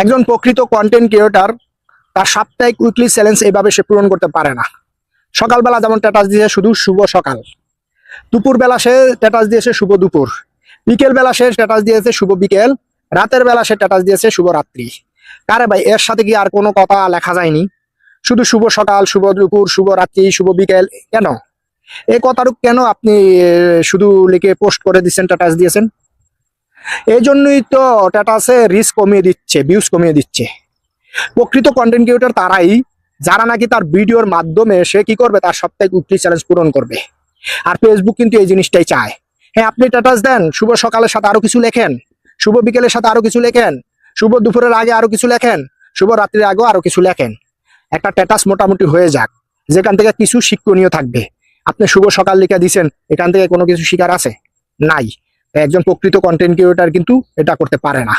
একজন প্রকৃত content creator তার সাপ্তাহিক উইকলি চ্যালেঞ্জ এইভাবে সে পূরণ করতে পারে না। সকালবেলা যেমন স্ট্যাটাস দিয়েছে শুধু শুভ সকাল, দুপুরবেলা সে স্ট্যাটাস দিয়েছে শুভ দুপুর, বিকেল বেলা সে স্ট্যাটাস দিয়েছে শুভ বিকেল, রাতের বেলা সে স্ট্যাটাস দিয়েছে শুভ রাত্রি। কারে ভাই, এর সাথে কি আর কোনো কথা লেখা যায়নি? শুধু শুভ সকাল, শুভ দুপুর, শুভ রাত্রি, শুভ বিকেল, কেন এই কথাটুকু কেন আপনি শুধু লিখে পোস্ট করে দিচ্ছেন, স্ট্যাটাস দিয়েছেন? এই জন্যই তো স্ট্যাটাসে রিচ কমিয়ে দিচ্ছে, ভিউজ কমিয়ে দিচ্ছে। প্রকৃত কন্টেন্ট ক্রিয়েটর তারাই যারা নাকি তার ভিডিওর মাধ্যমে সে কি করবে, তার সাপ্তাহিক উইকলি চ্যালেঞ্জ পূরণ করবে। আর ফেসবুক কিন্তু এই জিনিসটাই চায়। হ্যাঁ, আপনি স্ট্যাটাস দেন, শুভ সকালের সাথে আরো কিছু লেখেন, শুভ বিকেলের সাথে আরো কিছু লেখেন, শুভ দুপুরের আগে আরো কিছু লেখেন, শুভ রাত্রির আগেও আরো কিছু লেখেন। একটা স্ট্যাটাস মোটামুটি হয়ে যাক, যেখান থেকে কিছু শিক্ষণীয় থাকবে। আপনি শুভ সকাল লিখে দিছেন, এখান থেকে কোনো কিছু শিকার আছে? নাই। একজন প্রকৃত কন্টেন্ট ক্রিয়েটর কিন্তু এটা করতে পারে না।